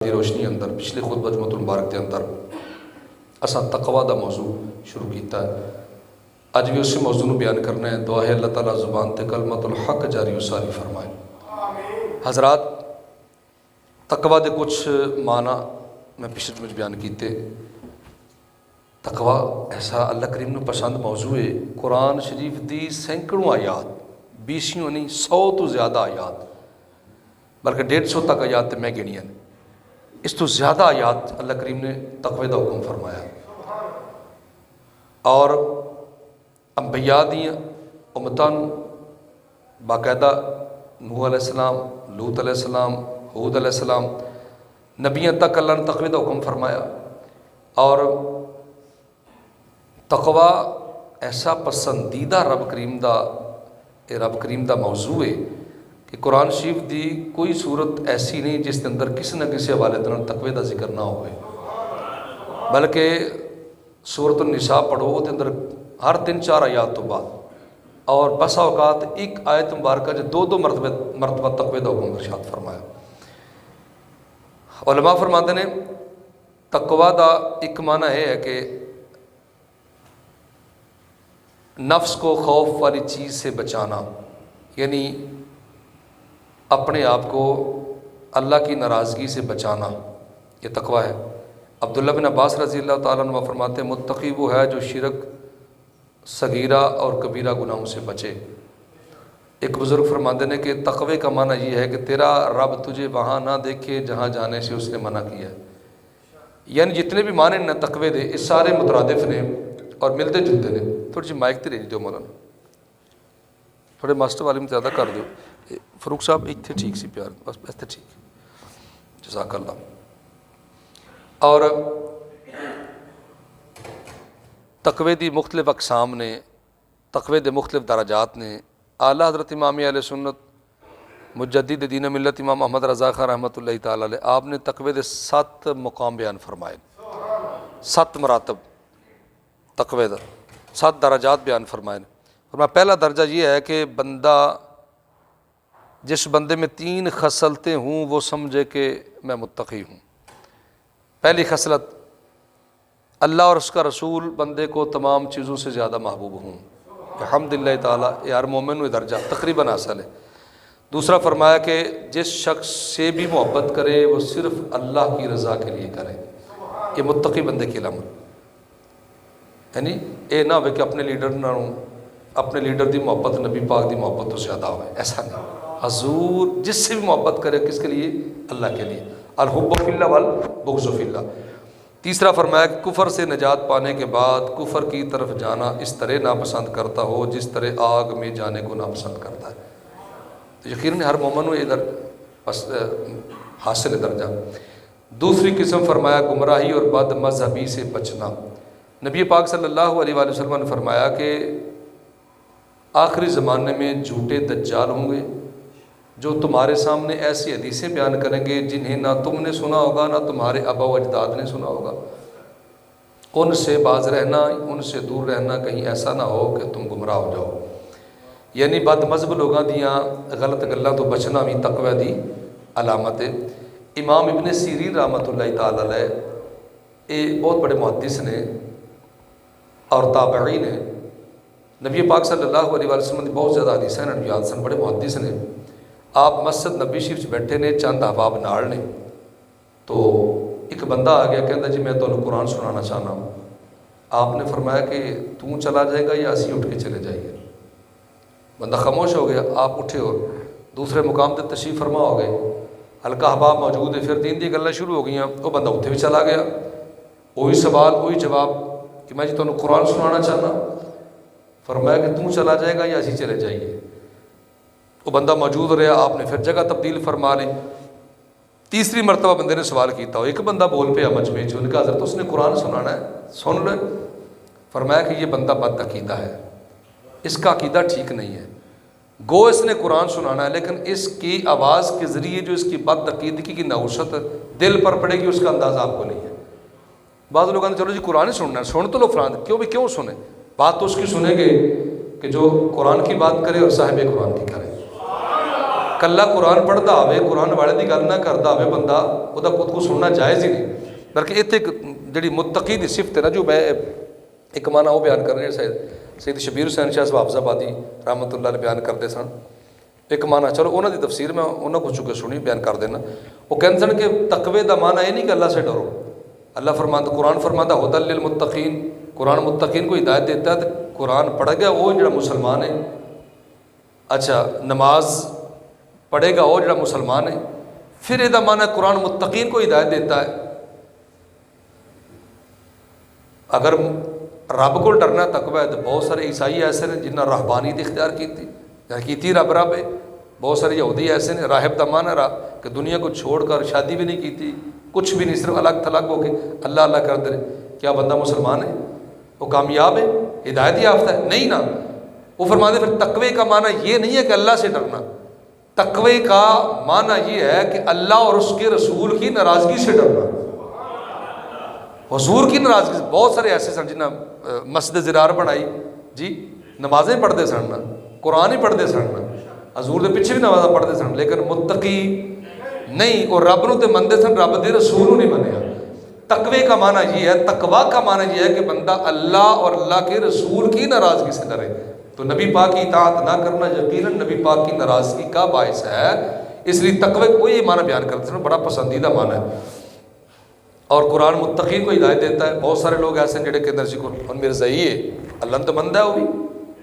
دی روشنی اندر پچھلے خطبہ جمعۃ المبارک کے اندر اساں تقوی دا موضوع شروع کیتا ہے۔ اج بھی اسی موضوع نو بیان کرنا ہے۔ دعا ہے اللہ تعالیٰ زبان تے کلمۃ الحق جاری و ساری فرمائے۔ حضرات، تقوی دے کچھ معنی میں پچھلے وچ بیان کیتے۔ تقوی ایسا اللہ کریم نو پسند موضوع ہے۔ قرآن شریف دی سینکڑوں آیات، 20 نہیں 100 تو زیادہ آیات، بلکہ 150 تک آیات میں گنیاں، اس تو زیادہ آیات اللہ کریم نے تقوی دا حکم فرمایا۔ اور انبیاء دیاں امتاں باقاعدہ نوح علیہ السلام، لوط علیہ السلام، ہود علیہ السلام، نبیاں تک اللہ نے تقوی دا حکم فرمایا۔ اور تقوی ایسا پسندیدہ رب کریم دا موضوع ہے کہ قرآن شریف دی کوئی صورت ایسی نہیں جس کے اندر کسی نہ کسی حوالے دن تقوی دا ذکر نہ ہوئے، بلکہ سورۃ النساء پڑھو وہ اندر ہر 3-4 آیات تو بعد، اور بس اوقات ایک آیت مبارکہ جو دو مرتبہ تقوی دا حکم ارشاد فرمایا۔ علماء فرماتے ہیں تقوی دا ایک معنی ہے کہ نفس کو خوف والی چیز سے بچانا، یعنی اپنے آپ کو اللہ کی ناراضگی سے بچانا، یہ تقوی ہے۔ عبداللہ بن عباس رضی اللہ تعالیٰ عنہ فرماتے ہیں متقی وہ ہے جو شرک، صغیرہ اور کبیرہ گناہوں سے بچے۔ ایک بزرگ فرماتے ہیں کہ تقوی کا معنی یہ ہے کہ تیرا رب تجھے وہاں نہ دیکھے جہاں جانے سے اس نے منع کیا ہے۔ یعنی جتنے بھی معنی نے تقوی دے اس سارے مترادف نے اور ملتے جلتے نے۔ تھوڑی سی مائک تے رہی دو مولانا، تھوڑے ماسٹر والی میں زیادہ کر دو۔ فاروق صاحب اتنے ٹھیک سی پیار، بس ایسے ٹھیک، جزاک اللہ۔ اور تقوی دی مختلف اقسام نے، تقوی دے مختلف درجات نے۔ اعلیٰ حضرت امام اہل سنت مجدد دین ملت امام احمد رضا خان رحمۃ اللہ تعالیٰ علیہ، آپ نے تقوی دے 7 مقام بیان فرمائے، 7 مراتب تقوی دا، 7 درجات بیان فرمائے۔ اور پہلا درجہ یہ ہے کہ بندہ، جس بندے میں 3 خصلتیں ہوں وہ سمجھے کہ میں متقی ہوں۔ پہلی خصلت، اللہ اور اس کا رسول بندے کو تمام چیزوں سے زیادہ محبوب ہوں، الحمدللہ تعالیٰ، یہ ہر مومن میں درجہ تقریباً حاصل ہے۔ دوسرا فرمایا کہ جس شخص سے بھی محبت کرے وہ صرف اللہ کی رضا کے لیے کرے، یہ متقی بندے کی علامت۔ یعنی اے نہ ہوئے کہ اپنے لیڈر نہ ہوں، اپنے لیڈر دی محبت نبی پاک دی محبت تو زیادہ ہوئے، ایسا نہیں۔ حضور جس سے بھی محبت کرے کس کے لیے؟ اللہ کے لیے، الحب فی اللہ والبغض فی اللہ۔ تیسرا فرمایا کہ کفر سے نجات پانے کے بعد کفر کی طرف جانا اس طرح ناپسند کرتا ہو جس طرح آگ میں جانے کو ناپسند کرتا ہے۔ تو یقیناً ہر مومن کو ادھر حاصل درجہ۔ دوسری قسم فرمایا گمراہی اور بد مذہبی سے بچنا۔ نبی پاک صلی اللہ علیہ وآلہ وسلم نے فرمایا کہ آخری زمانے میں جھوٹے دجال ہوں گے جو تمہارے سامنے ایسی حدیثیں بیان کریں گے جنہیں نہ تم نے سنا ہوگا نہ تمہارے آبا و اجداد نے سنا ہوگا۔ ان سے باز رہنا، ان سے دور رہنا، کہیں ایسا نہ ہو کہ تم گمراہ ہو جاؤ۔ یعنی بد مذہب لوگاں دیاں غلط گلاں تو بچنا بھی تقوی دی علامت ہے۔ امام ابن سیرین رحمۃ اللہ تعالیٰ علیہ، یہ بہت بڑے محدث نے اور تابعی نے، نبی پاک صلی اللہ علیہ وسلم نے بہت زیادہ حدیثیں یاد سن، بڑے محدث نے۔ آپ مسجد نبی شریف بیٹھے نے، چند احباب نال نے، تو ایک بندہ آ گیا، کہتا جی میں تمہیں قرآن سنانا چاہنا ہوں۔ آپ نے فرمایا کہ تو چلا جائے گا یا اسی اٹھ کے چلے جائیے؟ بندہ خاموش ہو گیا۔ آپ اٹھے اور دوسرے مقام تے تشریف فرما ہو گئے، ہلکا احباب موجود ہے، پھر دین دی گلاں شروع ہو گئیں۔ وہ بندہ اتنے بھی چلا گیا، وہی سوال وہی جواب کہ میں جی تمہیں قرآن سنانا چاہنا۔ فرمایا کہ تو چلا جائے گا یا اسی چلے جائیے؟ وہ بندہ موجود رہا، آپ نے پھر جگہ تبدیل فرما لی۔ تیسری مرتبہ بندے نے سوال کیتا، ایک بندہ بول پیا مجمع چ، ان کا حضرت اس نے قرآن سنانا ہے، سن لے۔ فرمایا کہ یہ بندہ بد عقیدہ ہے، اس کا عقیدہ ٹھیک نہیں ہے، گو اس نے قرآن سنانا ہے لیکن اس کی آواز کے ذریعے جو اس کی بد عقیدگی کی نحوست دل پر پڑے گی اس کا اندازہ آپ کو نہیں ہے۔ بعض لوگوں نے چلو جی قرآن سننا ہے، سن تو لو فران، کیوں سنیں؟ بات تو اس کی سنیں گے کہ جو قرآن کی بات کرے اور صاحب قرآن کی کرے۔ کلا قرآن پڑھتا ہوئے قرآن والے کی گل نہ کرتا ہوئے بندہ وہ خود کو سننا جائز ہی نہیں. بلکہ اتنے جی متقی کی صفت ہے نا جو میں ایک معنی وہ بیان کر رہے ہیں سید شبیر حسین شاہ صاحب آبادی رحمۃ اللہ علیہ بیان کرتے سن. ایک معنی چلو انہوں کی تفسیر میں انہوں کو چکے سنی بیان کر دینا. وہ کہتے سن کہ تقوی کا معنی یہ نہیں کہ اللہ سے ڈرو. اللہ فرماتا قرآن فرماتا ہدی للمتقین، قرآن متقین کو ہدایت دیتا ہے. تو قرآن پڑھ گیا وہ جڑا مسلمان ہے، اچھا نماز پڑھے گا وہ جڑا مسلمان ہے. پھر یہ معنی قرآن متقین کو ہدایت دیتا ہے. اگر رب کو ڈرنا تقوی ہے تو بہت سارے عیسائی ایسے ہیں جنہیں رہبانیت اختیار کی رب رب ہے. بہت سارے یہودی ایسے ہیں راہب کا معنی رہا کہ دنیا کو چھوڑ کر شادی بھی نہیں کی تھی، کچھ بھی نہیں، صرف الگ تھلگ ہو کے اللہ اللہ کرتے رہے. کیا بندہ مسلمان ہے؟ وہ کامیاب ہے؟ ہدایت یافتہ ہے؟ نہیں نا. وہ فرماتے پھر تقوی کا معنی یہ نہیں ہے کہ اللہ سے ڈرنا. تقوی کا معنی یہ ہے کہ اللہ اور اس کے رسول کی ناراضگی سے ڈرنا. حضور کی ناراضگی. بہت سارے ایسے سن جنہیں مسجد زرار بنائی جی، نمازیں پڑھتے سن، قرآن ہی پڑھتے سن، حضور کے پیچھے بھی نمازیں پڑھتے سن، لیکن متقی نہیں. اور رب نو تے مندے سن، رب دے رسول نو نہیں منیا. تقوی کا معنی یہ ہے، تقوی کا معنی یہ ہے کہ بندہ اللہ اور اللہ کے رسول کی ناراضگی سے ڈرے. تو نبی پاک کی اطاعت نہ کرنا یقیناً نبی پاک کی ناراضگی کا باعث ہے. اس لیے تقوی کو یہ معنی بیان کرتے ہیں، بڑا پسندیدہ معنی ہے. اور قرآن متقین کو ہدایت دیتا ہے. بہت سارے لوگ ایسے ہیں جڑے کہ اندر کون میرے زئی ہے اللہ تو بندہ ہے وہ بھی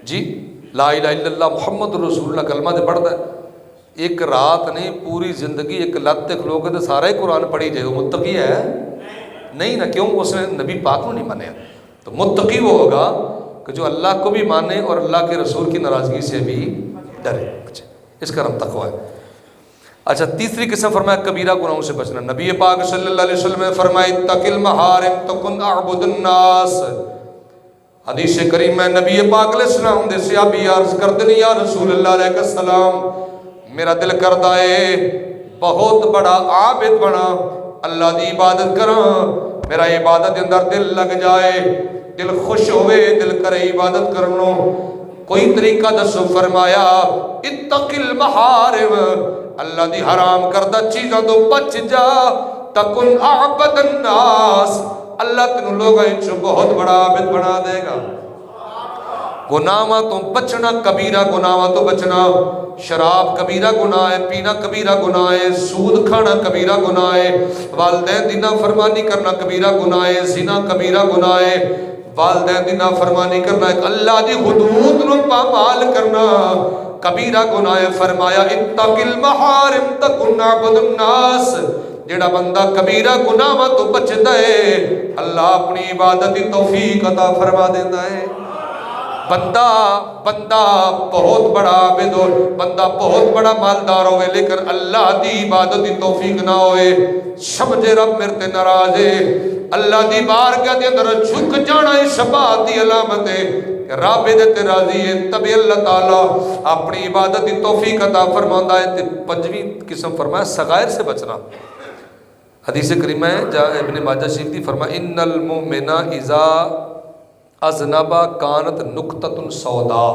جی لا الہ الا اللہ محمد رسول اللہ کلمہ تے پڑھتا ہے. ایک رات نہیں پوری زندگی ایک لت کھلو کے تو سارا ہی قرآن پڑھی جائے. وہ متقی ہے نہیں نا. کیوں؟ اس نے نبی پاک کو نہیں مانیا. تو متقی وہ ہوگا کہ جو اللہ کو بھی مانے اور اللہ کے رسول کی ناراضگی سے بھی ڈرے. اچھا اس کا نام تقوی ہے. اچھا تیسری قسم فرمایا کبیرہ گناہوں سے بچنا. نبی پاک صلی اللہ علیہ وسلم نے فرمایا اتق المحارم تکن اعبد الناس. حدیث کریم میں نبی پاک علیہ السلام دے صحابی عرض کرتے ہیں یا رسول اللہ علیہ السلام میرا دل کرتا ہے بہت بڑا عابد بنا، اللہ دی عبادت کراں، میرا عبادت کے اندر دل لگ جائے، دل خوش ہوئے، دل کرے عبادت کرنو. کوئی طریقہ دسو. فرمایا اتق المحارم، اللہ دی حرام کردہ چیزاں تو بچ جا، تکن اعبد الناس، اللہ تینوں لوگاں وچوں بہت بڑا عابد بنا دے گا. گناہاں تو بچنا، کبیرہ گناہاں تو بچنا. شراب کبیرہ گناہ ہے، پینا کبیرہ گناہ ہے، سود کھانا کبیرہ گناہ ہے، والدین دی نافرمانی کرنا کبیرہ گناہ ہے، زنا کبیرہ گناہ ہے، والدین دی نافرمانی کرنا، اللہ دی حدود نو پامال کرنا کبیرہ گناہ ہے. فرمایا اتق المحارم تکن اعبد الناس. جڑا بندہ کبیرہ گناہ تو بچتا ہے اللہ اپنی عبادت دی توفیق عطا فرما دیتا ہے. بندہ بہت بڑا عابد ہو، بندہ بہت بڑا مالدار ہوئے، لیکن اللہ دی عبادت دی توفیق نہ ہوئے، سمجھے رب میرے تے ناراض ہے. اللہ دی بارگاہ دے اندر جھک جانا ہے شفاعت دی علامت ہے کہ رب دے تے راضی ہے. تبھی اللہ تعالیٰ اپنی عبادت دی توفیق عطا فرماتا ہے. پنجویں قسم فرمایا صغائر سے بچنا. حدیث کریمہ ہے جہاں ابن ماجہ شریف دی فرمایا ان المؤمن اذا اذنبا کانت نقطۃ سودا.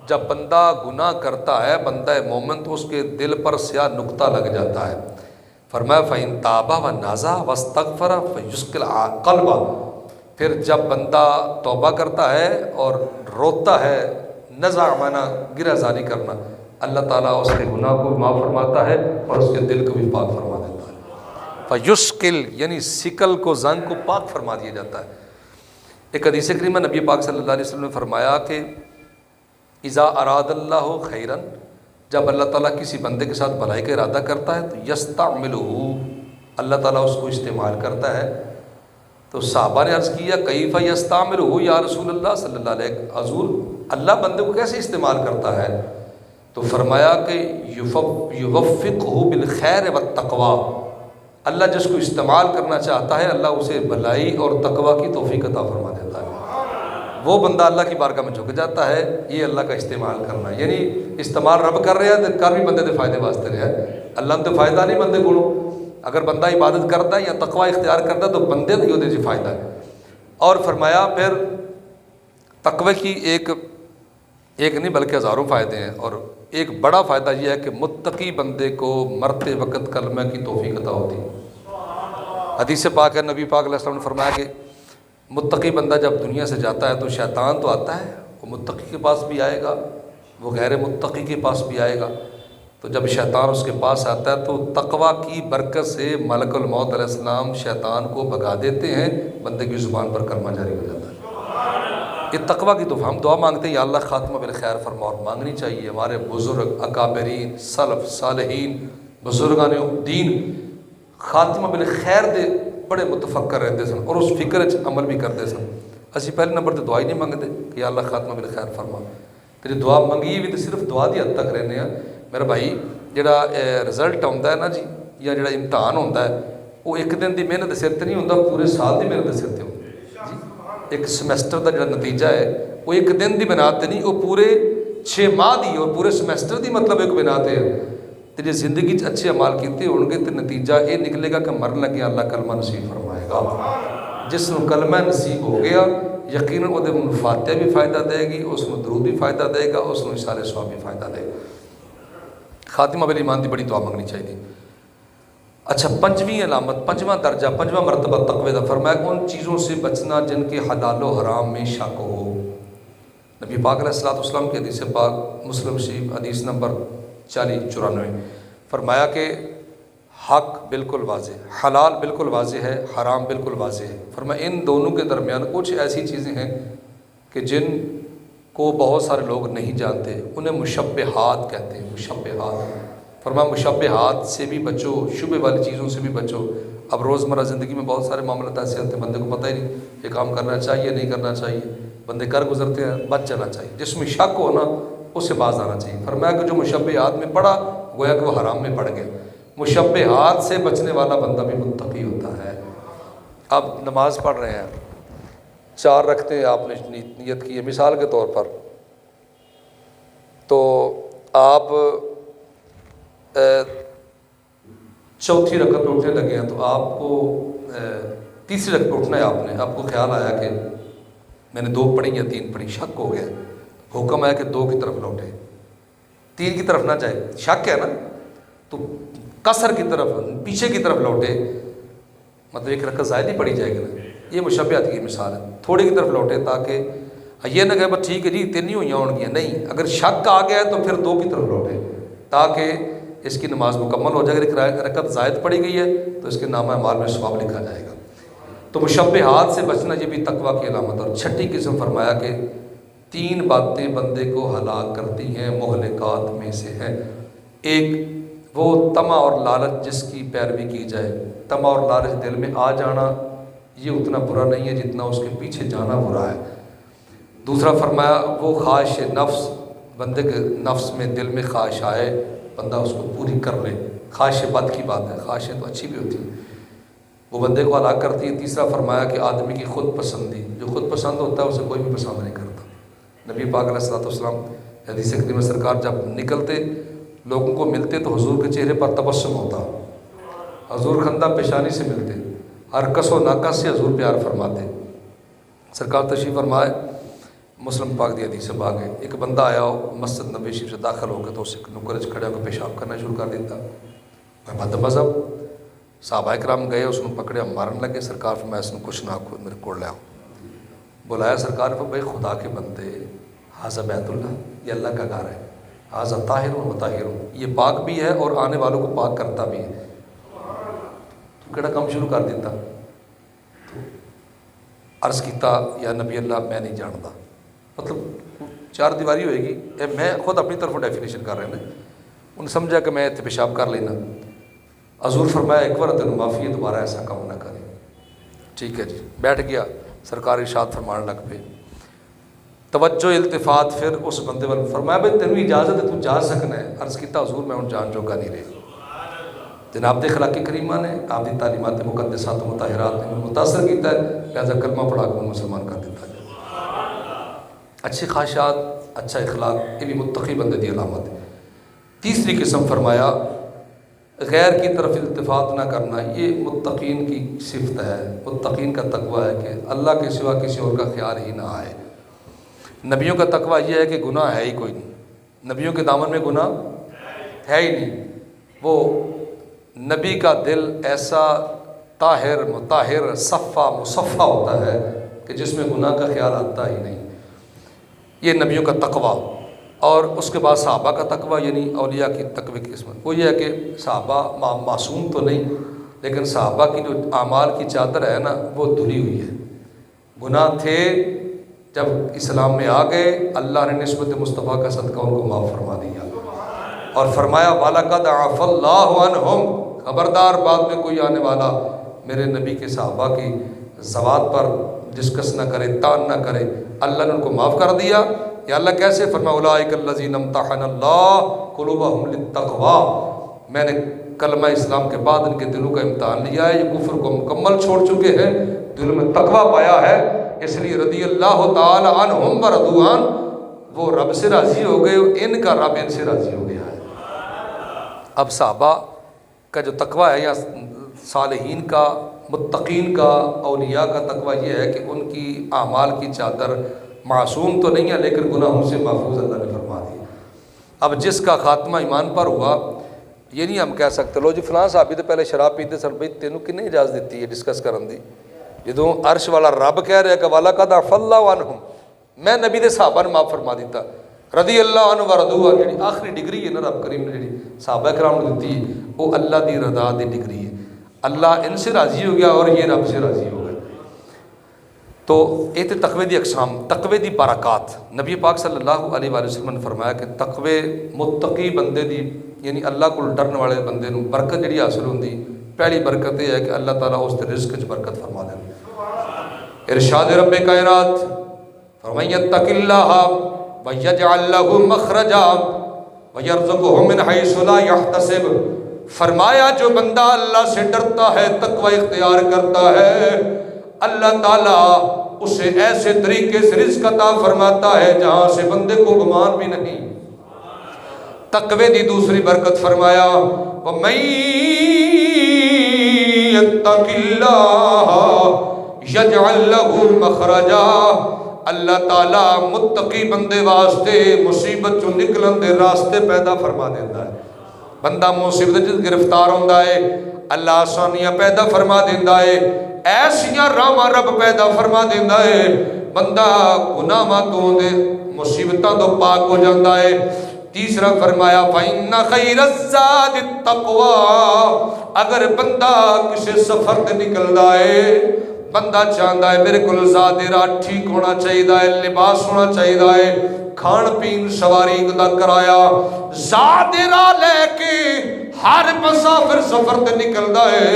جب بندہ گناہ کرتا ہے بندہ مومن تو اس کے دل پر سیاہ نقطہ لگ جاتا ہے. فرمایا فَإِن تَابَ وَنَازَ وَاسْتَغْفَرَ فَيُسْقِلْ قَلْبَ. پھر جب بندہ توبہ کرتا ہے اور روتا ہے، نزع مانا گرہ زاری کرنا، اللہ تعالیٰ اس کے گناہ کو معاف فرماتا ہے اور اس کے دل کو بھی پاک فرما دیتا ہے. فَيُسْقِلْ یعنی سکل کو، زنگ کو پاک فرما دیا جاتا ہے. ایک حدیث کریمہ نبی پاک صلی اللہ علیہ وسلم نے فرمایا کہ اذا اراد اللہ خیراً، جب اللہ تعالیٰ کسی بندے کے ساتھ بھلائی کا ارادہ کرتا ہے تو یستعملہ، اللہ تعالیٰ اس کو استعمال کرتا ہے. تو صحابہ نے عرض کیا کیف یستعملہ یا رسول اللہ صلی اللہ علیہ وسلم، حضور اللہ بندے کو کیسے استعمال کرتا ہے؟ تو فرمایا کہ یوفقہ بالخیر والتقوی، اللہ جس کو استعمال کرنا چاہتا ہے اللہ اسے بھلائی اور تقوی کی توفیق عطا فرما دیتا ہے. وہ بندہ اللہ کی بارگاہ میں جھک جاتا ہے. یہ اللہ کا استعمال کرنا، یعنی استعمال رب کر رہے ہیں کر بھی بندے دے فائدے واسطے رہا ہے. اللہ نے تو فائدہ نہیں بندے کو. اگر بندہ عبادت کرتا ہے یا تقوی اختیار کرتا ہے تو بندے کو دے جی فائدہ ہے. اور فرمایا پھر تقوی کی ایک ایک نہیں بلکہ ہزاروں فائدے ہیں، اور ایک بڑا فائدہ یہ ہے کہ متقی بندے کو مرتے وقت کلمہ کی توفیق عطا ہوتی ہے۔ حدیث پاک ہے، نبی پاک علیہ السلام نے فرمایا کہ متقی بندہ جب دنیا سے جاتا ہے تو شیطان تو آتا ہے، وہ متقی کے پاس بھی آئے گا، وہ غیر متقی کے پاس بھی آئے گا۔ تو جب شیطان اس کے پاس آتا ہے تو تقویٰ کی برکت سے ملک الموت علیہ السلام شیطان کو بھگا دیتے ہیں، بندے کی زبان پر کلمہ جاری ہو جاتا ہے۔ یہ تقویٰ کی دعا، ہم دعا مانگتے ہیں یا اللہ خاتمہ بالخیر فرما، اور مانگنی چاہیے۔ ہمارے بزرگ اکابرین سلف صالحین بزرگان دین خاتمہ بالخیر دے بڑے متفکر رہتے سن اور اس فکر عمل بھی کرتے سن۔ اسی پہلے نمبر تے دعا ہی نہیں منگتے کہ یا اللہ خاتمہ بالخیر فرما، تیری دعا منگی بھی تو صرف دعا دی حد تک رہنے ہیں۔ میرا بھائی جڑا رزلٹ آتا ہے نا جی، یا جڑا امتحان ہوتا ہے، وہ ایک دن دی محنت سر تے نہیں ہوتا، پورے سال دی محنت سر تے ہوتا جی۔ ایک سیمسٹر دا جڑا نتیجہ ہے وہ ایک دن دی بنا تے نہیں، وہ پورے 6 ماہ دی اور پورے سیمسٹر دی مطلب ایک بنا تے ہے۔ تے جے زندگی اچھے عمال کیتے ہون گے تو نتیجہ یہ نکلے گا کہ مرن لگے اللہ کلمہ نصیب فرمائے گا۔ جس نو کلمہ نصیب ہو گیا یقیناً وہ فاتحہ بھی فائدہ دے گی، اس کو درود بھی فائدہ دے گا، اس کو اشارے ثواب بھی فائدہ دے گا۔ خاتمہ بالایمان دی بڑی دعا منگنی چاہیے۔ اچھا، 5ویں علامت، 5واں درجہ، 5واں مرتبہ تقوی دا فرمایا ان چیزوں سے بچنا جن کے حلال و حرام میں شک ہو۔ نبی پاک علیہ السلام کی حدیث پاک مسلم شریف حدیث نمبر 4094 فرمایا کہ حق بالکل واضح، حلال بالکل واضح ہے، حرام بالکل واضح ہے۔ فرمایا ان دونوں کے درمیان کچھ ایسی چیزیں ہیں کہ جن کو بہت سارے لوگ نہیں جانتے، انہیں مشبہات کہتے ہیں۔ مشبہات، فرمایا مشبہات سے بھی بچو، شبہ والی چیزوں سے بھی بچو۔ اب روزمرہ زندگی میں بہت سارے معاملات ایسے ہوتے ہیں بندے کو پتہ ہی نہیں یہ کام کرنا چاہیے نہیں کرنا چاہیے، بندے کر گزرتے ہیں، بچ جانا چاہیے۔ جس میں شک ہو نا اس سے باز آنا چاہیے۔ فرمایا کہ جو مشبہات میں پڑا گویا کہ وہ حرام میں پڑ گیا۔ مشبہات سے بچنے والا بندہ بھی متقی ہوتا ہے۔ اب نماز پڑھ رہے ہیں، 4 رکعتیں آپ نے نیت کی ہے مثال کے طور پر، تو آپ چوتھی رکعت میں اٹھنے لگے ہیں، تو آپ کو تیسری رکعت میں اٹھنا ہے، آپ کو خیال آیا کہ میں نے 2 پڑھی یا 3 پڑھی، شک ہو گیا، حکم ہے کہ 2 کی طرف لوٹے، 3 کی طرف نہ جائے، شک ہے نا، تو قصر کی طرف پیچھے کی طرف لوٹے، مطلب 1 رکعت زائد ہی پڑھی جائے گی نا۔ یہ مشبہات کی مثال ہے، تھوڑی کی طرف لوٹے تاکہ یہ نہ کہ بس ٹھیک ہے جی 3 ہی ہوئی ہوں گی، نہیں، اگر شک آ گیا ہے تو پھر 2 کی طرف لوٹے تاکہ اس کی نماز مکمل ہو جائے۔ اگر 1 رکعت زائد پڑھی گئی ہے تو اس کے نامہ اعمال میں ثواب لکھا جائے گا۔ تو مشبہات سے بچنا یہ بھی تقویٰ کی علامت۔ اور 6ٹھی قسم فرمایا کہ 3 باتیں بندے کو ہلاک کرتی ہیں، مہلکات میں سے ہیں۔ ایک وہ طمع اور لالچ جس کی پیروی کی جائے۔ طمع اور لالچ دل میں آ جانا یہ اتنا برا نہیں ہے جتنا اس کے پیچھے جانا برا ہے۔ دوسرا فرمایا وہ خواہش نفس، بندے کے نفس میں دل میں خواہش آئے بندہ اس کو پوری کر لے، خواہش بد کی بات ہے، خواہشیں تو اچھی بھی ہوتی ہیں، وہ بندے کو ہلاک کرتی ہے۔ تیسرا فرمایا کہ آدمی کی خود پسندی، جو خود پسند ہوتا ہے اسے کوئی بھی پسند نہیں کرتا۔ نبی پاک علیہ السلام حدیث قدیمہ سرکار جب نکلتے لوگوں کو ملتے تو حضور کے چہرے پر تبسم ہوتا، حضور خندہ پیشانی سے ملتے، ہر کس و ناکس سے حضور پیار فرماتے۔ سرکار تشریف فرمائے، مسلم پاک دی حدیث پاک ہے، ایک بندہ آیا ہو مسجد نبی شریف سے داخل ہو کے تو اسے نکرج کھڑے ہو کے پیشاب کرنا شروع کر دیتا۔ میں بد مذہب صحابہ کرام گئے، اس نے پکڑے مارن لگے۔ سرکار فرمایا اس نے کچھ نہ میرے کو لے آؤ، بلایا سرکار پر، بھائی خدا کے بندے، حاضر بیت اللہ، یہ اللہ کا گھر ہے، حاضر طاہر و مطہر، یہ پاک بھی ہے اور آنے والوں کو پاک کرتا بھی ہے، تو کیڑا کام شروع کر دیتا؟ عرض کیتا یا نبی اللہ میں نہیں جانتا، مطلب 4 دیواری ہوئے گی، میں خود اپنی طرف ڈیفینیشن کر رہے ہیں، انہوں نے سمجھا کہ میں اتنے پیشاب کر لینا۔ حضور فرمایا ایک بار تینوں معافی ہے، دوبارہ ایسا کام نہ کریں۔ ٹھیک ہے جی، بیٹھ گیا، سرکار ارشاد فرمانے لگ پہ، توجہ التفات پھر اس بندے پر فرمایا بھائی تینوں اجازت ہے تو جا سکنا ہے۔ عرض کیتا حضور میں ان جان جوگا نہیں رہے۔ جناب دے اخلاق کریمہ نے آپ دی تعلیمات مقدسات و مطہرات نے متاثر کیتا ہے، لہذا کلمہ پڑھا کے مسلمان کر دیتا ہے۔ اچھی خواہشات، اچھا اخلاق، یہ بھی متقی بندے دی علامت ہے۔ تیسری قسم فرمایا غیر کی طرف التفات نہ کرنا، یہ متقین کی صفت ہے، متقین کا تقویٰ ہے کہ اللہ کے سوا کسی اور کا خیال ہی نہ آئے۔ نبیوں کا تقویٰ یہ ہے کہ گناہ ہے ہی کوئی نہیں، نبیوں کے دامن میں گناہ ہے ہی نہیں۔ وہ نبی کا دل ایسا طاہر مطہر صفا مصفا ہوتا ہے کہ جس میں گناہ کا خیال آتا ہی نہیں۔ یہ نبیوں کا تقویٰ۔ اور اس کے بعد صحابہ کا تقویٰ، یعنی اولیاء کی تقوی کی قسمت، وہ یہ ہے کہ صحابہ معصوم تو نہیں، لیکن صحابہ کی جو اعمال کی چادر ہے نا وہ دھلی ہوئی ہے۔ گناہ تھے، جب اسلام میں آ گئے اللہ نے نسبت مصطفیٰ کا صدقہ ان کو معاف فرما دیا اور فرمایا وَلَقَدْ عَفَا اللَّهُ عَنْهُمْ، خبردار بعد میں کوئی آنے والا میرے نبی کے صحابہ کی ذوات پر ڈسکس نہ کرے، تان نہ کرے، اللہ نے ان کو معاف کر دیا۔ یا اللہ کیسے؟ فرمایا اولئک الذین امتحن اللہ قلوبہم للتقوی، میں نے کلمہ اسلام کے بعد ان کے دلوں کا امتحان لیا ہے، یہ کفر کو مکمل چھوڑ چکے ہیں، دلوں میں تقوی پایا ہے، اس لیے رضی اللہ تعالی عنہم ورضوا عنہ، وہ رب سے راضی ہو گئے، ان کا رب ان سے راضی ہو گیا ہے۔ اب صحابہ کا جو تقوی ہے یا صالحین کا، متقین کا، اولیاء کا تقوی یہ ہے کہ ان کی اعمال کی چادر معصوم تو نہیں ہے لیکن گناہوں سے محفوظ اللہ نے فرما دیا۔ اب جس کا خاتمہ ایمان پر ہوا، یہ نہیں ہم کہہ سکتے لو جی فلاں صحابی تو پہلے شراب پیتے سن، بھائی تینوں کنے اجازت دیتی ہے ڈسکس کرن دی؟ جدوں عرش والا رب کہہ رہا ہے کہ وَلَقَدْ عَفَا اللَّهُ عَنْهُمْ، میں نبی دے صحابہ نے معاف فرما دیتا، رضی اللہ عنہ ورضوا عنہ، جڑی آخری ڈگری ہے نا رب کریم نے جڑی صحابہ کرام نے دیتی ہے وہ اللہ دی رضا دی ڈگری ہے، اللہ ان سے راضی ہو گیا اور یہ رب سے راضی ہو گیا۔ تو یہ تھے تقوی دی اقسام، تقوی دی برکات۔ نبی پاک صلی اللہ علیہ وآلہ وسلم نے فرمایا کہ تقوی متقی بندے دی، یعنی اللہ کو ڈرن والے بندے نو برکت جڑی حاصل ہوندی، پہلی برکت یہ ہے کہ اللہ تعالیٰ اس کے رزق وچ برکت فرما دے۔ ارشاد رب کائنات فَمَن يَتَّقِ اللَّهَ وَيَجْعَل لَّهُ مَخْرَجًا وَيَرْزُقْهُ مِنْ حَيْثُ لَا يَحْتَسِبُ، فرمایا جو بندہ اللہ سے ڈرتا ہے، تقوی اختیار کرتا ہے، اللہ تعالیٰ اسے ایسے طریقے سے رزق عطا فرماتا ہے جہاں سے بندے کو گمان بھی نہیں۔ تقوی دی دوسری برکت فرمایا وَمَن يَتَّقِ اللَّهَ يَجْعَل لَّهُ مَخْرَجًا، اللہ تعالیٰ متقی بندے واسطے مصیبت چوں نکلن دے راستے پیدا فرما دیتا ہے۔ بندہ مصیبت جس گرفتار ہوندہ ہے اللہ آسانیاں پیدا فرما دیتا ہے، ایسیاں راہاں رب پیدا فرما دیتا ہے، بندہ گناہاں تو دے مصیبتاں تو پاک ہو جاتا ہے۔ تیسرا فرمایا فَإِنَّ خَيْرَ الزَّادِ التَّقْوَىٰ، اگر بندہ کسی سفر تے نکلدا ہے، بندہ چاہتا ہے میرے کل زادرہ ٹھیک ہونا چاہیے، لباس ہونا چاہیے، کھان پین سواری دا کرایا، زادرہ لے کے ہر مسافر سفر تے نکلدا ہے،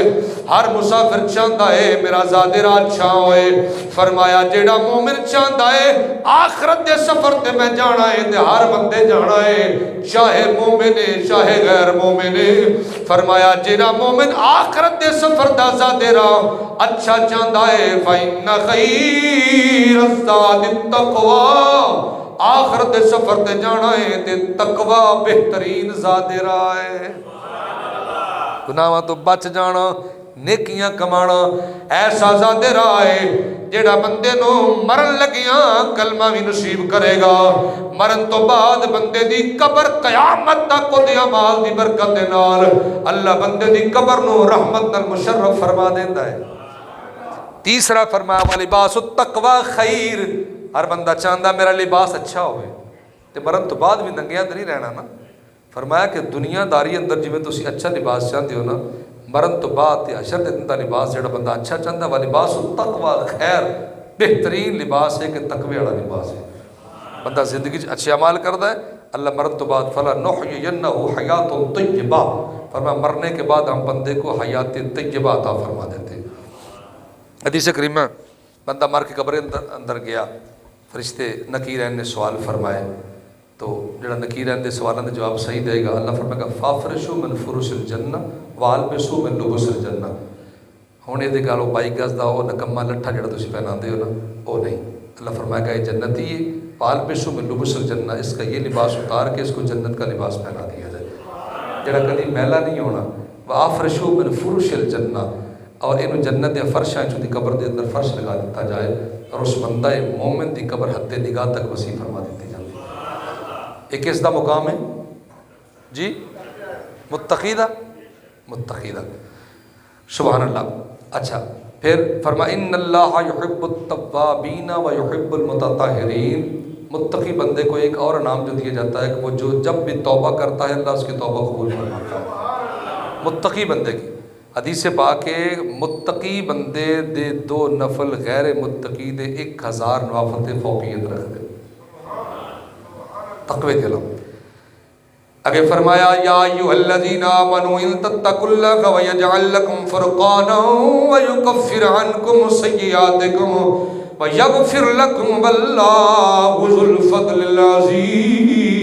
ہر مسافر چاہتا ہے میرا زادرہ اچھا ہوئے۔ فرمایا جیڑا مومن چاہتا ہے آخرت دے سفر تے میں جانا ہے، تے ہر بندے جانا ہے، چاہے مومن ہے چاہے غیر مومن ہے۔ فرمایا جیڑا مومن آخرت دے سفر دا زادرہ اچھا چاہتا ہے فَإِنَّ خَيْرَ الزَّادِ التَّقْوَىٰ، آخرت دے سفر تے جانا ہے تے تقوی بہترین زادرہ ہے۔ گناہاں تو بچ جانا، نیکیاں کمانا، ایسا زادرہ ہے جیڑا بندے نو مرن لگیاں کلمہ بھی نصیب کرے گا، مرن تو بعد بندے دی قبر قیامت تک کو دی اعمال دی برکت دے نال اللہ بندے دی قبر نو رحمت نال مشرف فرما دیتا ہے۔ تیسرا فرمایا وَلِبَاسُ التَّقْوَىٰ خَيْرٌ، ہر بندہ چاہتا میرا لباس اچھا ہوئے تے مرن تو بعد بھی ننگیاں تو نہیں رہنا نا۔ فرمایا کہ دنیا داری اندر جی میں تسی اچھا لباس چاہتے ہو نا، مرن تو بعد تے حشر دے دن دا لباس جڑا بندہ اچھا چاہتا ہے وَلِبَاسُ التَّقْوَىٰ خیر، بہترین لباس ہے کہ تقوی والا لباس ہے۔ بندہ زندگی اچھے اعمال کرتا ہے، اللہ مرن تو بعد فَلَنُحْيِيَنَّهُ حَيَاةٌ طَيِّبَةٌ، فرمایا مرنے کے بعد ہم بندے کو حیات طیبہ عطا فرما دیتے ہیں۔ حدیث کریمہ بندہ مر کے قبر اندر گیا، فرشتے نکیرین نے سوال فرمائے، تو جڑا نکیرین دے سوالوں دے جواب صحیح دے گا اللہ فرمائے گا فَافْرِشُوا مِن فُرُشِ الْجَنَّةِ وَالْبِسُوا مِن لُبُسِ الْجَنَّةِ، ہوں یہ گل وہ 22 گز دا وہ نکما لٹھا جڑا تسی پہناندے ہو نا وہ نہیں، اللہ فرمائے گا یہ جنتی ہے، وَالْبِسُوا مِن لُبُسِ الْجَنَّةِ، اس کا یہ لباس اتار کے اس کو جنت کا لباس پہنا دیا جائے جڑا کبھی میلا نہیں ہونا۔ وَافْرِشُوا مِن فُرُشِ الْجَنَّةِ، اور انہوں جنت دے فرشاں چوں دی قبر دے اندر فرش لگا دیتا جائے اور اس بندہ مومن دی قبر حد نگاہ تک وسیع فرما دیتی جاتی۔ ایک اس دا مقام ہے جی متقی دا، متقی دا، سبحان اللہ۔ اچھا پھر فرما ان اللہ یحب التوابین و یحب المتطہرین، متقی بندے کو ایک اور نام جو دیا جاتا ہے کہ وہ جو جب بھی توبہ کرتا ہے اللہ اس کی توبہ قبول فرماتا ہے۔ متقی بندے کی حدیث پاک ہے متقی بندے دے 2 نفل غیر متقی دے 1000 نوافل دے فوقیت رکھ دے، تقوی دے علم۔ اگر فرمایا یا ایھا الذین آمنوا ان تتقوا اللہ ویجعل لکم فرقانا ویکفر عنکم سیئاتکم ویغفر لکم واللہ ذو الفضل العظیم۔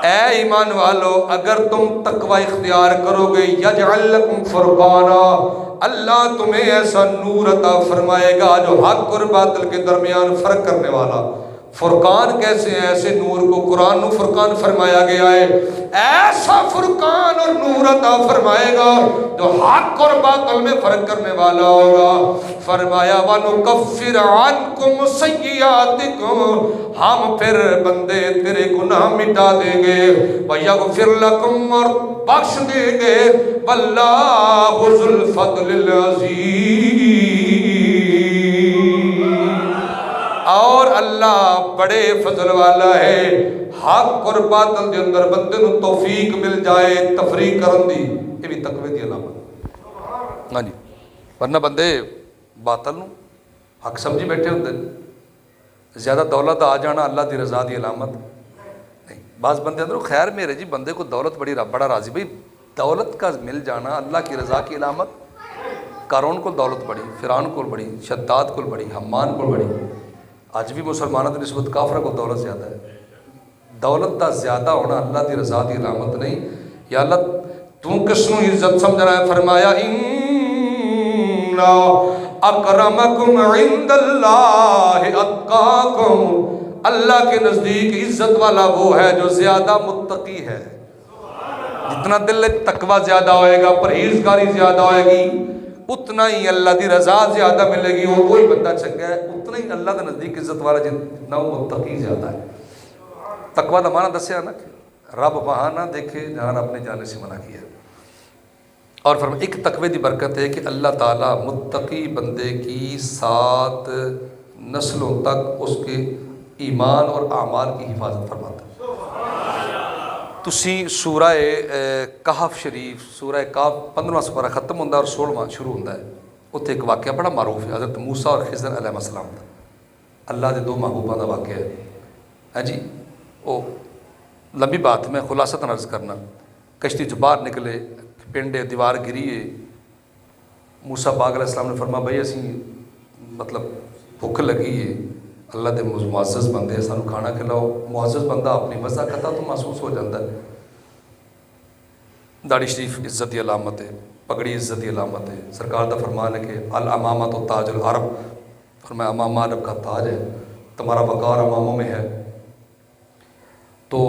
اے ایمان والو اگر تم تقوی اختیار کرو گے یجعل لکم فرقانا، اللہ تمہیں ایسا نور عطا فرمائے گا جو حق اور باطل کے درمیان فرق کرنے والا۔ فرقان کیسے ہیں؟ ایسے نور کو قرآن نو فرقان فرمایا گیا ہے، ایسا فرقان اور نور عطا فرمائے گا جو حق اور باطل میں فرق کرنے والا ہوگا۔ فرمایا وَنُكَفِّرْ عَنْكُمْ سَيِّئَاتِكُمْ، ہم پھر بندے تیرے گناہ مٹا دیں گے، وَيَغْفِرْ لَكُمْ، اور بخش دیں گے، وَاللَّهُ ذُو الْفَضْلِ الْعَظِيمِ، اور اللہ بڑے فضل والا ہے۔ حق اور باطل دے اندر بندے نو توفیق مل جائے تفریق کرن دی، یہ بھی تقوی دی علامت۔ ہاں جی، ورنہ بندے باطل نو حق سمجھی بیٹھے ہوندے، زیادہ دولت آ جانا اللہ دی رضا دی علامت نہیں۔ بعض بندے اندر خیر میرے جی بندے کو دولت بڑا راضی، بھئی دولت کا مل جانا اللہ کی رضا کی علامت۔ قارون کو دولت بڑی، فرعون کو بڑی، شداد کو بڑی، حمان کو بڑی، آج بھی مسلمانوں کی نسبت کافرہ کو دولت زیادہ ہے۔ دولت دا زیادہ ہونا اللہ دی رضا دی علامت نہیں۔ یا اللہ تو کس نو عزت سمجھ رہا ہے؟ فرمایا ان اکرمکم عند اللہ اتقاکم، اللہ کے نزدیک عزت والا وہ ہے جو زیادہ متقی ہے۔ جتنا دل تقوی زیادہ ہوئے گا، پرہیزگاری زیادہ ہوئے گی، اتنا ہی اللہ دی رضا زیادہ ملے گی، اور وہی بندہ چنگا ہے اتنا ہی اللہ کے نزدیک عزت والا جتنا وہ متقی زیادہ ہے۔ تقوی دا معنی دسیا نا کہ رب وہاں نہ دیکھے جہاں اپنے جانے سے منع کیا۔ اور فرمایا ایک تقوی دی برکت ہے کہ اللہ تعالیٰ متقی بندے کی 7 نسلوں تک اس کے ایمان اور اعمال کی حفاظت فرماتا ہے۔ تسی سورہ کہف شریف، سورہ کہف 15واں سورہ ختم ہوتا ہے اور 16واں شروع ہوتا ہے، اتنے ایک واقعہ بڑا معروف ہے، حضرت موسیٰ اور خضر علیہ السلام کا، اللہ دے 2 محبوبہ کا واقعہ ہے جی۔ وہ لمبی بات میں خلاصتاً عرض کرنا، کشتی جو باہر نکلے، پنڈے دیوار گری ہے، موسیٰ پاک علیہ السلام نے فرمایا بھائی اسی مطلب بھوک لگی ہے، اللہ دے معزز بندے ہیں سانو کھانا کھلاؤ۔ معزز بندہ اپنی وضع خطا تو محسوس ہو جاتا ہے۔ داڑھی شریف عزت کی علامت ہے، پگڑی عزت کی علامت ہے۔ سرکار دا فرمان ہے کہ الامامۃ تاج العرب، فرمایا امامہ عرب کا تاج ہے، تمہارا وقار اماموں میں ہے۔ تو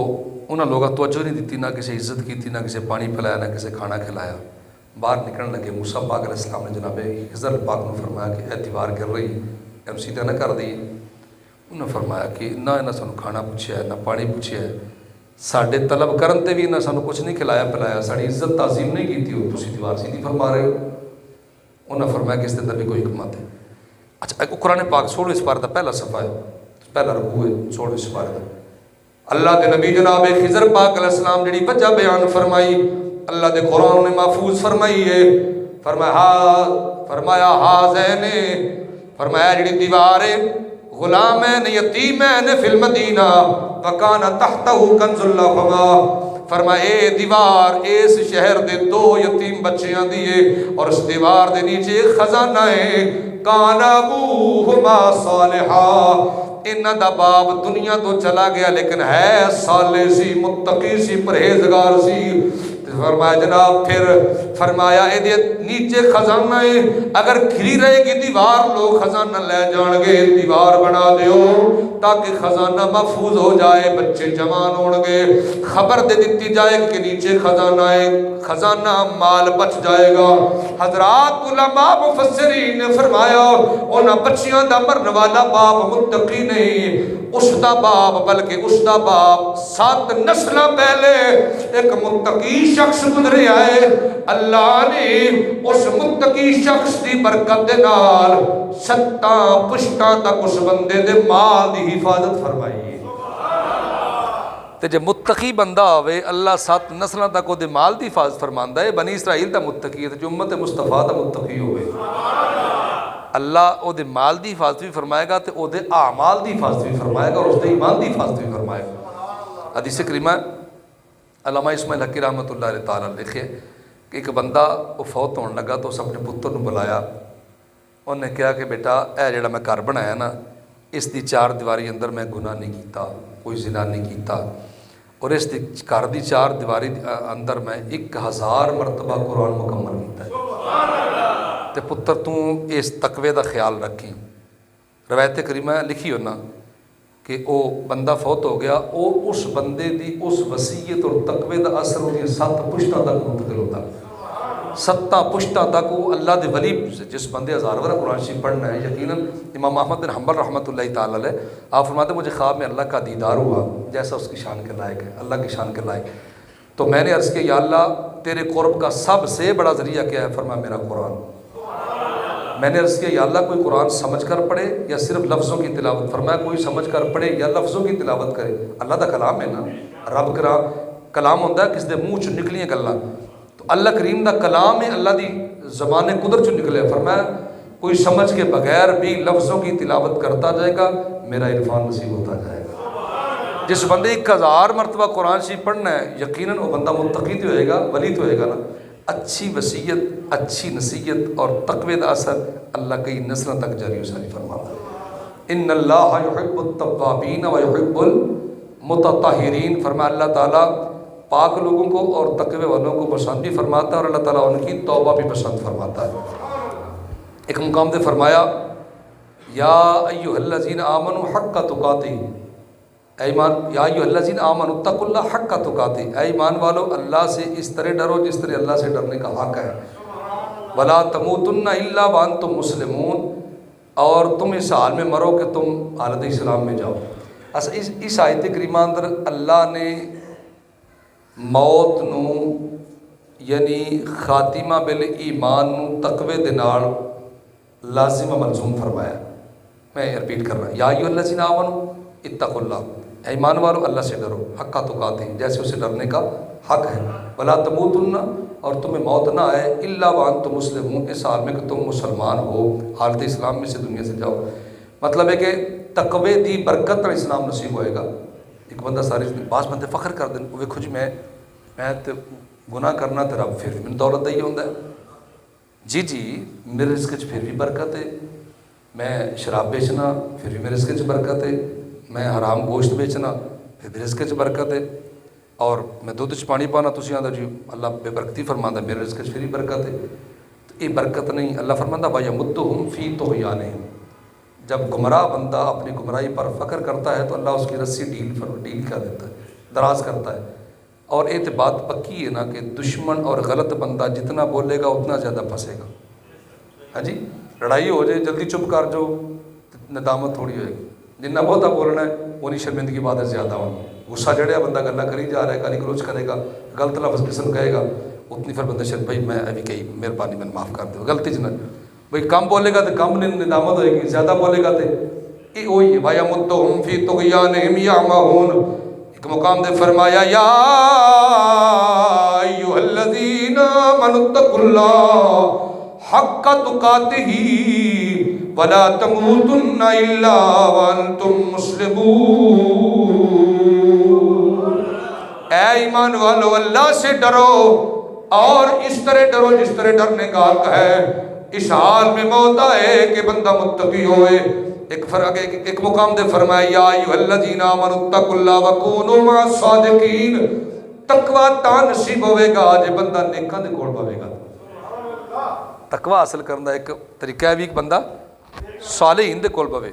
انہوں نے لوگوں توجہ نہیں دیتی، نہ کسی عزت کی تھی، نہ کسی پانی پلایا، نہ کسی کھانا کھلایا۔ باہر نکلنے لگے، موسیٰ پاک علیہ السلام نے جناب خضر پاک نے فرمایا کہ اے دیوار گر رہی، ہم سیدھا نہ کر دی۔ انہوں نے فرمایا کہ نہ انہیں سانو کھانا پوچھیا ہے، نہ پانی پوچھیا ہے، ساڈے طلب کرن تے بھی انہیں سانو کچھ نہیں کھلایا پلایا، ساڑی عزت تعظیم نہیں کی تھی، اور تسی دیوار سیدھی فرما رہے ہو۔ انہوں نے فرمایا کہ اس کے اندر بھی کوئی حکمت ہے۔ اچھا قرآن پاک 16ویں سپارے دا پہلا صفحہ ہے، پہلا رکوع ہے 16ویں سپارے دا۔ اللہ دے نبی جناب خضر پاک علیہ السلام جڑی وجہ بیان فرمائی، اللہ دے قرآن نے محفوظ فرمائی ہے۔ فرمایا ہازین، فرمایا جڑی دیوار ہے، غلامین یتیمین فی المدینہ وکان تحتہ کنز لہما، فرمایا اے دیوار اس شہر دے 2 یتیم بچیاں دیے، اور اس دیوار دے نیچے ایک خزانہ ہے، کان ابوہما صالحا، انہاں دا باپ دنیا تو چلا گیا لیکن ہے صالح سی، متقی سی، پرہیزگار سی۔ فرمایا جناب پھر فرمایا یہ نیچے خزانہ ہے، اگر کھری رہے گی دیوار لوگ خزانہ لے جان گے، دیوار بنا دیو تاکہ خزانہ محفوظ ہو جائے، بچے جوان ہون گے، خبر دے دیتی جائے کہ نیچے خزانہ ہے، خزانہ مال بچ جائے گا۔ حضرات علماء مفسرین نے فرمایا انہاں بچیاں دا مرن والا باپ متقی نہیں، اس دا باپ بلکہ اس دا باپ 7 نسلہ پہلے ایک متقی شخص گزرے آئے، اللہ نے اس متقی شخص دی برکت دے نال 7 پشتاں تک اس بندے دے مال دی حفاظت فرمائی۔ تے جے متقی بندہ ہوئے اللہ 7 نسلوں تک وہ دے مال دی حفاظت فرماندا ہے۔ بنی اسرائیل دا متقی ہے تے جو امت مصطفیٰ دا متقی ہوئے اللہ او دے مال دی حفاظت بھی فرمائے گا تے او دے اعمال دی حفاظت بھی فرمائے گا اور اس دے ایمان دی حفاظت بھی فرمائے گا۔ حدیث کریمہ علامہ اسماعیل حقی رحمۃ اللہ علیہ تعالیٰ لکھے کہ ایک بندہ وہ فوت ہونے لگا تو اس اپنے پتر نے بلایا، انہوں نے کہا کہ بیٹا اے جڑا میں گھر بنایا نا اس دی 4 دیواری اندر میں گناہ نہیں کیتا، کوئی زنا نہیں کیتا، اور اس دی گھر دی 4 دیواری اندر میں 1000 مرتبہ قرآن مکمل کیتا ہے، تے پتر تو اس تقوی دا خیال رکھی۔ روایت کریمہ لکھی ہونا کہ او بندہ فوت ہو گیا، او اس بندے دی اس وصیت اور تقوی دا اثر ہوتی 7 پشتاں تک منتقل ہوتا، 7 پشتاں تک وہ اللہ دے ولی جس بندے 1000 ورہ قرآن شریف پڑھنا ہے۔ یقیناً امام احمد بن حنبل رحمۃ اللہ تعالیٰ علیہ آپ فرماتے مجھے خواب میں اللہ کا دیدار ہوا جیسا اس کی شان کے لائق ہے، اللہ کی شان کے لائق، تو میں نے عرض کیا یا اللہ تیرے قرب کا سب سے بڑا ذریعہ کیا ہے؟ فرمایا میرا قرآن۔ میں نے عرض کیا یا اللہ کوئی قرآن سمجھ کر پڑھے یا صرف لفظوں کی تلاوت؟ فرمایا کوئی سمجھ کر پڑھے یا لفظوں کی تلاوت کرے، اللہ دا کلام ہے نا، رب کا کلام ہوتا ہے کس دے منہ چوں نکلیاں گلاں، تو اللہ کریم دا کلام ہے، اللہ دی زبان قدرت چوں نکلے۔ فرمایا کوئی سمجھ کے بغیر بھی لفظوں کی تلاوت کرتا جائے گا میرا عرفان نصیب ہوتا جائے گا۔ جس بندے 1000 مرتبہ قرآن شریف پڑھنا ہے یقیناً وہ بندہ متقی تو ہوئے گا، ولی تو ہوئے گا نا۔ اچھی وصیت، اچھی نصیحت اور تقوی دا اثر اللہ کئی نسلوں تک جاری و ساری فرماتا ہے۔ ان اللہ یحب التوابین و یحب المتطہرین، فرمایا اللہ تعالیٰ پاک لوگوں کو اور تقوی والوں کو پسند بھی فرماتا ہے اور اللہ تعالیٰ ان کی توبہ بھی پسند فرماتا ہے۔ ایک مقام دے فرمایا یا ایھا الذین آمنوا حق تقاتہ، اے ایمان یا ایھا الذین آمنوا اتقوا اللہ حق تقاتہ، اے ایمان والو اللہ سے اس طرح ڈرو جس طرح اللہ سے ڈرنے کا حق ہے، ولا تموتن الا وانتم مسلمون، اور تم اس حال میں مرو کہ تم حالت اسلام میں جاؤ۔ اس آیت کریمہ اندر اللہ نے موت نو یعنی خاتمہ بالایمان نو تقوی دے نال لازم و ملزوم فرمایا۔ میں رپیٹ کر رہا ہوں، یا ایھا الذین آمنوا اتقوا اللہ، اے ایمان والو اللہ سے ڈرو حق تقاتہ جیسے اسے ڈرنے کا حق ہے، ولا تموتن اور تمہیں موت نہ آئے الا وانتم مسلمون اس حال میں کہ تم مسلمان ہو، حالت اسلام میں سے دنیا سے جاؤ۔ مطلب ہے کہ تقوی دی برکت اور اسلام نصیب ہوئے گا۔ ایک بندہ ساری زندگی بعض بندے فخر کر دیں ویکھو جی میں تے گناہ کرنا تے رب پھر بھی دولت دئی ہوندا ہے، جی جی میرے رزق چ پھر بھی برکت ہے، میں شراب بیچنا پھر بھی میرے رزق چ برکت ہے، میں حرام گوشت بیچنا پھر بھی رزق چ برکت ہے، اور میں دودھ چ پانی پانا تسی آندا جی اللہ بے برکتی فرماندا میرے رزق چ پھر بھی برکت ہے، تو یہ برکت نہیں۔ اللہ فرماندا وَيَمُدُّهُمْ فِي طُغْيَانِهِمْ، جب گمراہ بندہ اپنی گمراہی پر فخر کرتا ہے تو اللہ اس کی رسی ڈھیل کر دیتا ہے، دراز کرتا ہے۔ اور ایک بات پکی ہے نا کہ دشمن اور غلط بندہ جتنا بولے گا اتنا زیادہ پھنسے گا۔ ہاں جی لڑائی ہو جائے جلدی چپ کر جو ندامت تھوڑی ہوئے گی، جنہ بہتا بولنا ہے وہ نہیں شرمندگی بات زیادہ ہونی، غصہ چڑھیا بندہ گلا کری جا رہا ہے، گالی گلوچ کرے گا، غلط لفظ قسم کہے گا، اتنی پھر بندہ شرم بھائی میں ابھی کہی مہربانی میں معاف کر دو، غلطی جنہ بھائی کم بولے گا تو کم ندامت ہوئے گی، زیادہ بولے گا تو یہ وہی وَيَمُدُّهُمْ فِي طُغْيَانِهِمْ يَعْمَهُونَ۔ ایک مقام دے فرمایا یا ایھا الذین آمنوا اتقوا اللہ حق تقاتہ ولا تموتن الا وانتم مسلمون، اے ایمان والو اللہ سے ڈرو اور اس طرح ڈرو جس طرح ڈرنے کا حق ہے، اس حال میں موت آئے کہ بندہ متقی ہوئے۔ ایک مقام دے فرمایا یا ایھا الذین آمنوا اتقوا اللہ وکونوا مع الصادقین، تقوی ਤਾਂ ਨਸੀਬ ਹੋਵੇਗਾ ਜੇ ਬੰਦਾ ਨੇਕਾਂ ਦੇ ਕੋਲ ਪਵੇਗਾ। ਤਕਵਾ ਹਾਸਲ ਕਰਨ ਦਾ ਇੱਕ ਤਰੀਕਾ ਹੈ ਵੀ ਇੱਕ ਬੰਦਾ ਸਾਲਿਹੀਨ ਦੇ ਕੋਲ ਪਵੇ।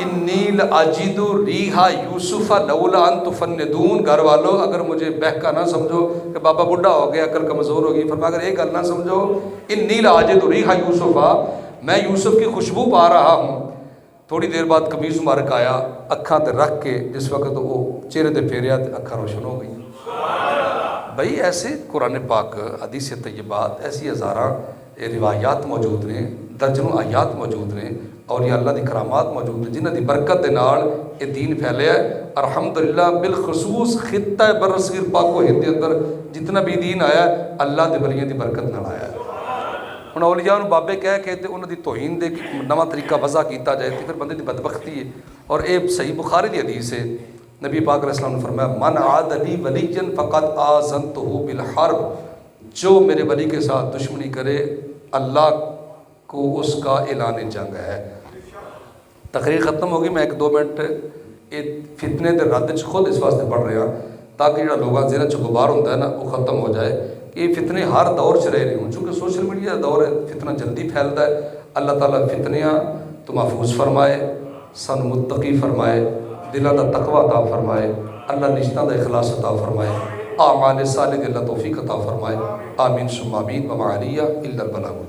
انی لاجد ریح یوسف لولا ان تفندون. گھر والوں اگر مجھے بہکا نہ سمجھو کہ بابا بڈھا ہو گیا عقل کمزور ہوگی، فرمایا اگر ایک گل نہ سمجھو انی لاجد ریح یوسف، میں یوسف کی خوشبو پا رہا ہوں. تھوڑی دیر بعد قمیص مبارک آیا، اکھاں تے رکھ کے جس وقت وہ چہرے تے پھیریا تے اکھاں روشن ہو گئی. بھائی ایسے قرآن پاک، حدیث طیبات، ایسی ہزاراں روایات موجود نے، درجنوں آیات موجود نے، اولیاء اللہ دی کرامات موجود نے جنہاں دی برکت دے نال یہ دین پھیلیا ہے. الحمدللہ بالخصوص خطہ برصغیر پاک و ہند دے اندر جتنا بھی دین آیا ہے اللہ دے ولیاں دی برکت نال آیا ہے. ہن اولیاء نوں بابے کہہ کے تے انہاں دی توہین دے نواں طریقہ وضع کیتا جائے تے پھر بندے دی بدبختی ہے. اور اے صحیح بخاری دی حدیث ہے، نبی پاک علیہ السلام نے فرمایا من عاد لی ولیا فقد آذنتہ بالحرب، جو میرے ولی کے ساتھ دشمنی کرے اللہ کو اس کا اعلان جنگ ہے. تقریر ختم ہوگی، میں 1-2 منٹ فتنے دے رد خود اس واسطے پڑھ رہا تاکہ جڑا لوگاں ذہن چ غبار ہوتا ہے نا وہ ختم ہو جائے کہ یہ فتنے ہر دور چ رہ رہے ہوں. چونکہ سوشل میڈیا دور ہے، فتنہ جلدی پھیلتا ہے. اللہ تعالیٰ فتنیاں تو محفوظ فرمائے، سن متقی فرمائے، دلوں دا تقوی عطا فرمائے، اللہ رشتہ دا اخلاص عطا فرمائے، اعمال صالح اللہ توفیق عطا فرمائے. آمین ثم آمین. وما علیہ الا البلاغ.